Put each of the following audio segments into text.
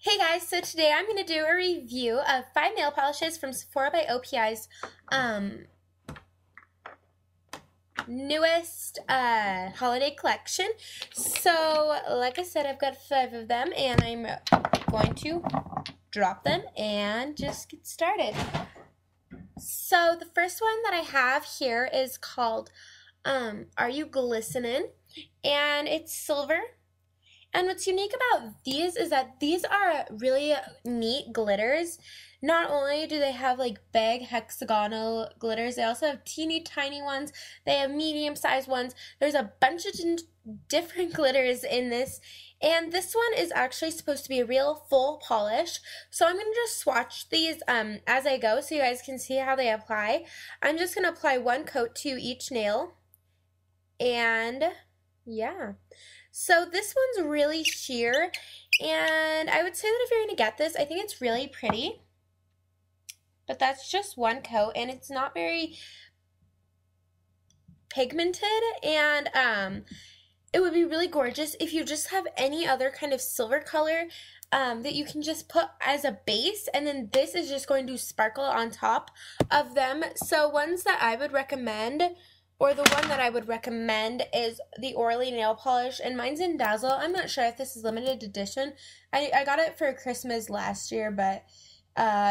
Hey guys, so today I'm going to do a review of 5 nail polishes from Sephora by OPI's newest holiday collection. So, like I said, I've got 5 of them and I'm going to drop them and just get started. So, the first one that I have here is called Are You Glistenin? And it's silver. And what's unique about these is that these are really neat glitters. Not only do they have like big hexagonal glitters, they also have teeny tiny ones. They have medium-sized ones. There's a bunch of different glitters in this. And this one is actually supposed to be a real full polish. So I'm going to just swatch these as I go so you guys can see how they apply. I'm just going to apply one coat to each nail. And yeah. So this one's really sheer, and I would say that if you're going to get this, I think it's really pretty, but that's just one coat, and it's not very pigmented, and it would be really gorgeous if you just have any other kind of silver color that you can just put as a base, and then this is just going to sparkle on top of them. So ones that I would recommend, or the one that I would recommend, is the Orly nail polish, and mine's in Dazzle. I'm not sure if this is limited edition. I got it for Christmas last year, but,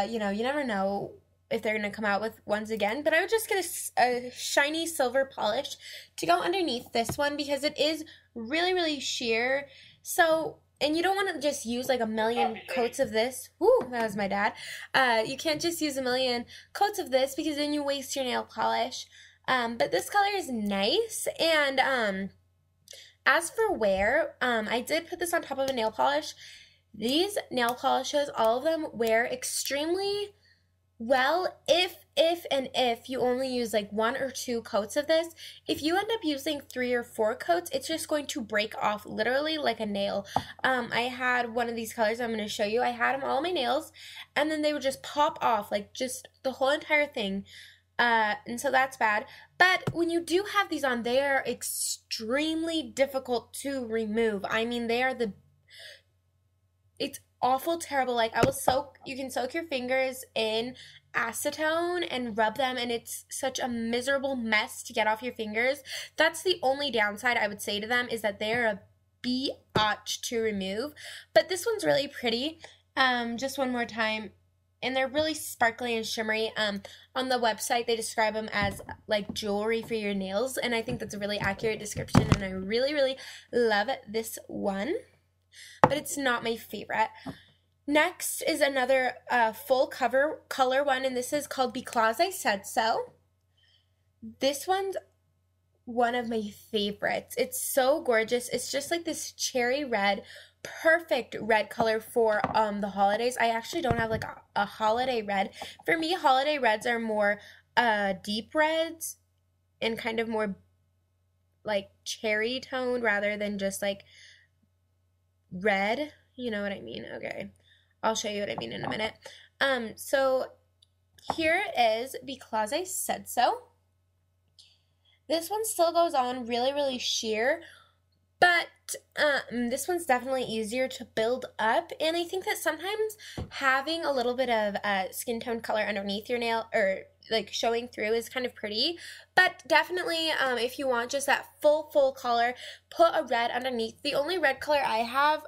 you know, you never know if they're going to come out with ones again. But I would just get a shiny silver polish to go underneath this one because it is really, really sheer. So, and you don't want to just use like a million coats of this. Woo, that was my dad. You can't just use a million coats of this because then you waste your nail polish. But this color is nice, and as for wear, I did put this on top of a nail polish. These nail polishes, all of them wear extremely well if you only use like 1 or 2 coats of this. If you end up using 3 or 4 coats, it's just going to break off literally like a nail. I had one of these colors I'm going to show you. I had them all on my nails, and then they would just pop off, like just the whole entire thing. And so that's bad. But when you do have these on, they are extremely difficult to remove. I mean, it's awful, terrible. Like, you can soak your fingers in acetone and rub them, and it's such a miserable mess to get off your fingers. That's the only downside I would say to them, is that they're a biatch to remove. But this one's really pretty. Just one more time. And they're really sparkly and shimmery. On the website, they describe them as like jewelry for your nails, and I think that's a really accurate description, and I really, really love this one, but it's not my favorite. Next is another full color one, and this is called Be-Claus I Said So. This one's one of my favorites. It's so gorgeous. It's just like this cherry red, perfect red color for the holidays. I actually don't have like a holiday red. For me, holiday reds are more deep reds and kind of more like cherry toned rather than just like red. You know what I mean? Okay, I'll show you what I mean in a minute. So here is Because I Said So. This one still goes on really, really sheer, but this one's definitely easier to build up, and I think that sometimes having a little bit of skin tone color underneath your nail, or like showing through, is kind of pretty. But definitely, if you want just that full color, put a red underneath. The only red color I have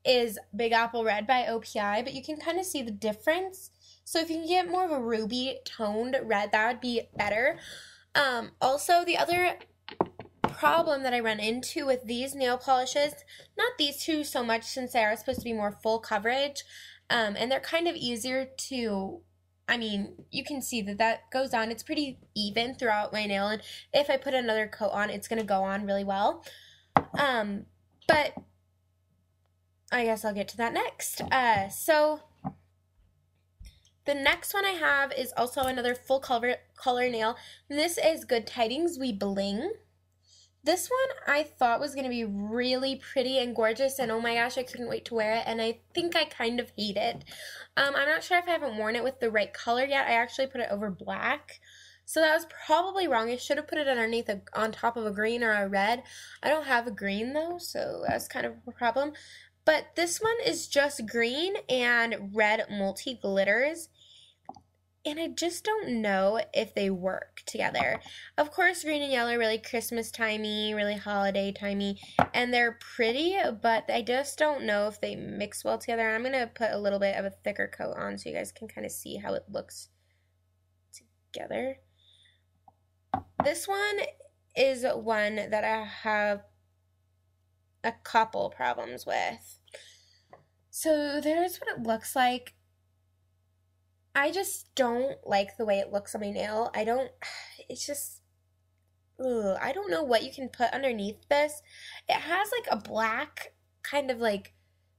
is Big Apple Red by OPI, but you can kind of see the difference. So if you can get more of a ruby toned red, that would be better. Also, the other problem that I run into with these nail polishes, not these two so much since they are supposed to be more full coverage, and they're kind of easier to, I mean, you can see that goes on. It's pretty even throughout my nail, and if I put another coat on, it's going to go on really well. But I guess I'll get to that next. So the next one I have is also another full color nail. And this is Good Tidings Bling. This one I thought was going to be really pretty and gorgeous, and oh my gosh, I couldn't wait to wear it, and I think I kind of hate it. I'm not sure if I haven't worn it with the right color yet. I actually put it over black, so that was probably wrong. I should have put it underneath on top of a green or a red. I don't have a green though, so that's kind of a problem. But this one is just green and red multi-glitters. And I just don't know if they work together. Of course, green and yellow are really Christmas-timey, really holiday-timey, and they're pretty, but I just don't know if they mix well together. I'm going to put a little bit of a thicker coat on so you guys can kind of see how it looks together. This one is one that I have a couple problems with. So there's what it looks like. I just don't like the way it looks on my nail. It's just, ugh, I don't know what you can put underneath this. It has like a black kind of like,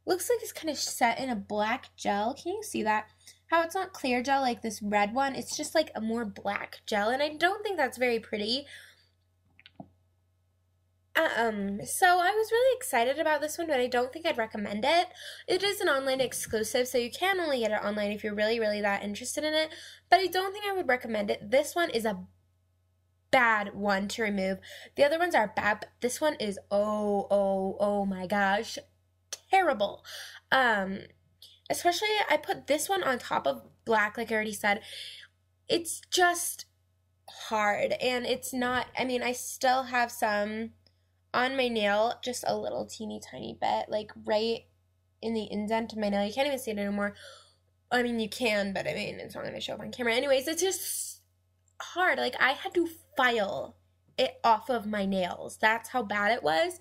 looks like it's kind of set in a black gel. Can you see that? How it's not clear gel like this red one. It's just like a more black gel, and I don't think that's very pretty. So I was really excited about this one, but I don't think I'd recommend it. It is an online exclusive, so you can only get it online if you're really, really that interested in it, but I don't think I would recommend it. This one is a bad one to remove. The other ones are bad, but this one is, oh my gosh, terrible. Especially, I put this one on top of black, like I already said. It's just hard, and it's not, I mean, I still have some on my nail, just a little teeny tiny bit, like right in the indent of my nail. You can't even see it anymore. I mean, you can, but I mean, it's not going to show up on camera. Anyways, it's just hard. Like, I had to file it off of my nails. That's how bad it was.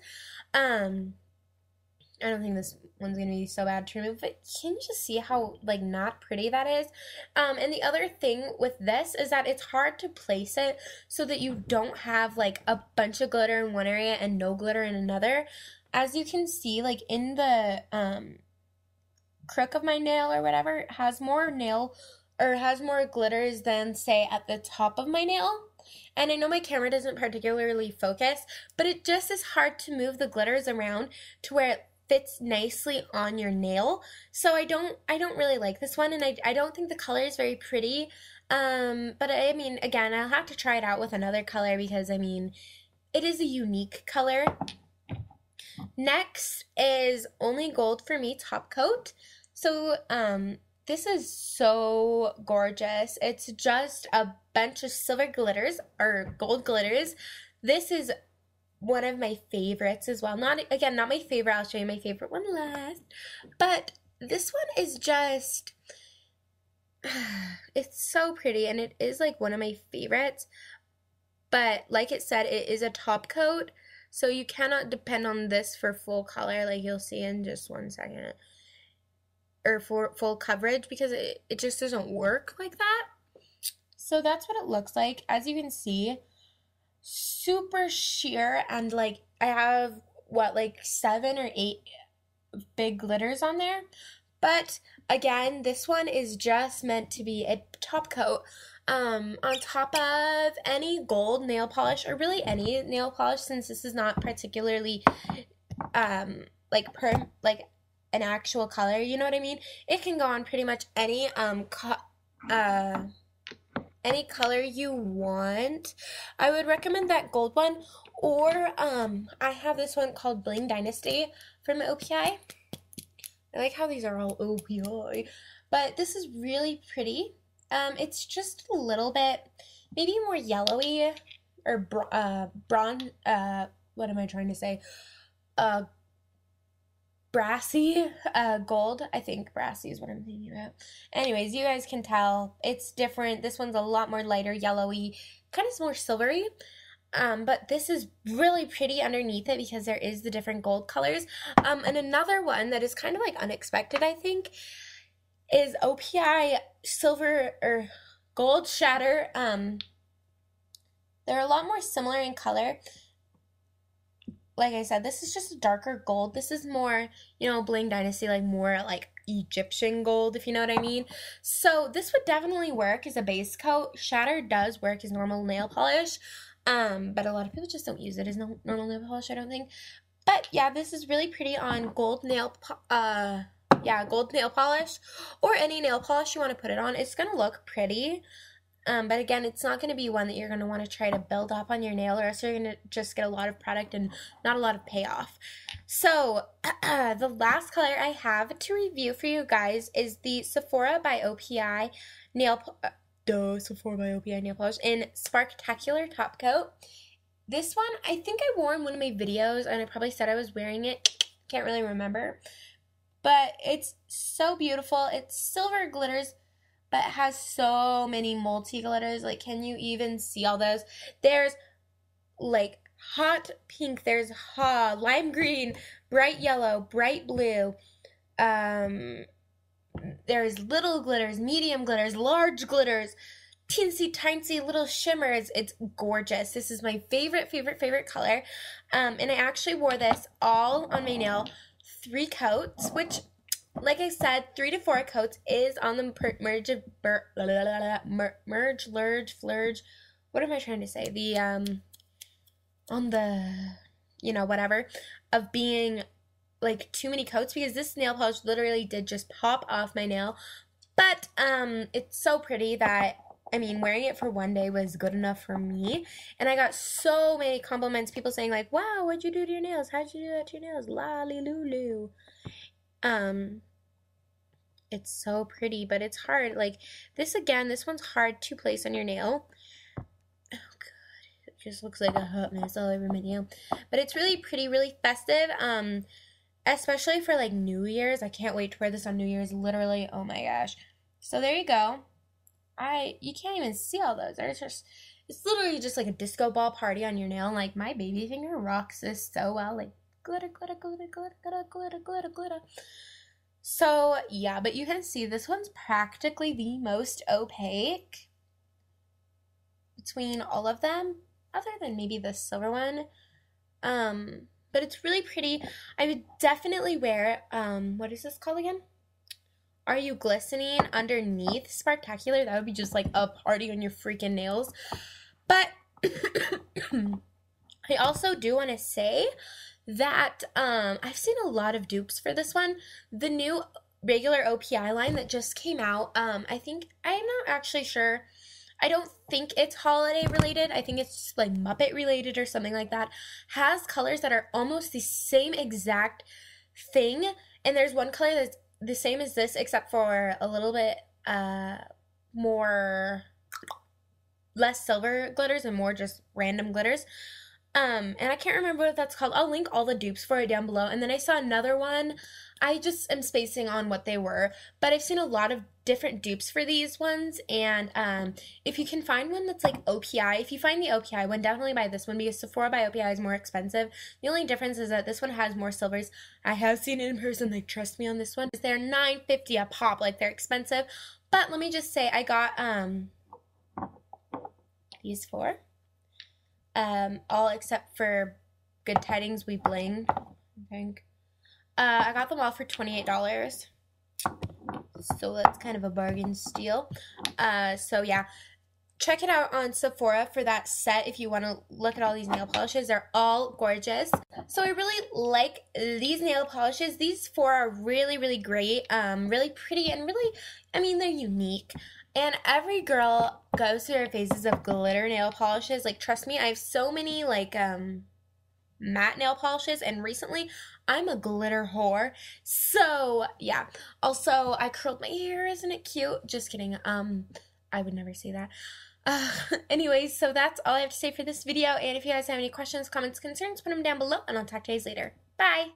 I don't think this one's going to be so bad to remove, but can you just see how, like, not pretty that is? And the other thing with this is that it's hard to place it so that you don't have, like, a bunch of glitter in one area and no glitter in another. As you can see, like, in the crook of my nail or whatever, it has more has more glitters than, say, at the top of my nail. And I know my camera doesn't particularly focus, but it just is hard to move the glitters around to where it fits nicely on your nail. So I don't really like this one, and I don't think the color is very pretty. But I mean, again, I'll have to try it out with another color because, I mean, it is a unique color. Next is Only Gold for Me top coat. So this is so gorgeous. It's just a bunch of silver glitters or gold glitters. This is one of my favorites as well. Not my favorite. I'll show you my favorite one last. But this one is just, it's so pretty, and it is like one of my favorites. But like it said, it is a top coat, so you cannot depend on this for full color, like you'll see in just 1 second. Or for full coverage, because it just doesn't work like that. So that's what it looks like. As you can see, super sheer, and like I have like 7 or 8 big glitters on there. But again, this one is just meant to be a top coat on top of any gold nail polish, or really any nail polish, since this is not particularly like an actual color, you know what I mean? It can go on pretty much any color you want. I would recommend that gold one, or I have this one called Bling Dynasty from OPI. I like how these are all OPI, but this is really pretty. It's just a little bit, maybe more yellowy, or bronze, what am I trying to say? Brassy, gold. I think brassy is what I'm thinking about. Anyways, you guys can tell it's different. This one's a lot more lighter, yellowy, kind of more silvery. But this is really pretty underneath it because there is the different gold colors. And another one that is kind of like unexpected, I think, is OPI Silver or Gold Shatter. They're a lot more similar in color. Like I said, this is just a darker gold. This is more, you know, Bling Dynasty, like more like Egyptian gold, if you know what I mean. So this would definitely work as a base coat. Shatter does work as normal nail polish, but a lot of people just don't use it as normal nail polish, I don't think. But yeah, this is really pretty on gold nail polish, or any nail polish you want to put it on. It's gonna look pretty. But again, it's not going to be one that you're going to want to try to build up on your nail, or else you're going to just get a lot of product and not a lot of payoff. So the last color I have to review for you guys is the Sephora by OPI nail polish in Spark-tacular top coat. This one, I think I wore in one of my videos, and I probably said I was wearing it. Can't really remember. But it's so beautiful. It's silver glitters, but it has so many multi-glitters. Like, can you even see all those? There's, like, hot pink. There's lime green, bright yellow, bright blue. There's little glitters, medium glitters, large glitters, teensy tiny little shimmers. It's gorgeous. This is my favorite color. And I actually wore this all on my nail 3 coats, which, like I said, 3 to 4 coats is on the flurge. What am I trying to say? The on the, you know, whatever, of being like too many coats, because this nail polish literally did just pop off my nail. But it's so pretty that, I mean, wearing it for one day was good enough for me. And I got so many compliments, people saying like, wow, what'd you do to your nails? How'd you do that to your nails? Lolly Lulu. It's so pretty, but it's hard. Like, this one's hard to place on your nail. Oh, God. It just looks like a hot mess all over my nail. But it's really pretty, really festive. Especially for, like, New Year's. I can't wait to wear this on New Year's. Literally, oh my gosh. So there you go. You can't even see all those. It's literally just like a disco ball party on your nail. Like, my baby finger rocks this so well. Like, glitter, glitter, glitter, glitter, glitter, glitter, glitter, glitter. So, yeah, but you can see this one's practically the most opaque between all of them, other than maybe the silver one. But it's really pretty. I would definitely wear, what is this called again? Are You Glistening underneath Spark-tacular. That would be just like a party on your freaking nails. But I also do want to say that I've seen a lot of dupes for this one. The new regular OPI line that just came out, I'm not actually sure. I don't think it's holiday related. I think it's just like Muppet related or something like that. Has colors that are almost the same exact thing. And there's one color that's the same as this, except for a little bit less silver glitters and more just random glitters. And I can't remember what that's called. I'll link all the dupes for it down below. And then I saw another one. I just am spacing on what they were, but I've seen a lot of different dupes for these ones. And if you can find one that's like OPI, if you find the OPI one, definitely buy this one, because Sephora by OPI is more expensive. The only difference is that this one has more silvers. I have seen it in person. Like, trust me on this one. They're $9.50 a pop. Like, they're expensive. But let me just say, I got these 4. All except for Good Tidings We Bling, I think. I got them all for $28. So that's kind of a bargain steal. So yeah, check it out on Sephora for that set if you want to look at all these nail polishes. They're all gorgeous. So I really like these nail polishes. These 4 are really, really great. Really pretty and really, I mean, they're unique. And every girl goes through their phases of glitter nail polishes. Like, trust me, I have so many, like, matte nail polishes. And recently, I'm a glitter whore. So, yeah. Also, I curled my hair. Isn't it cute? Just kidding. I would never say that. Anyways, so that's all I have to say for this video. And if you guys have any questions, comments, concerns, put them down below. And I'll talk to you guys later. Bye!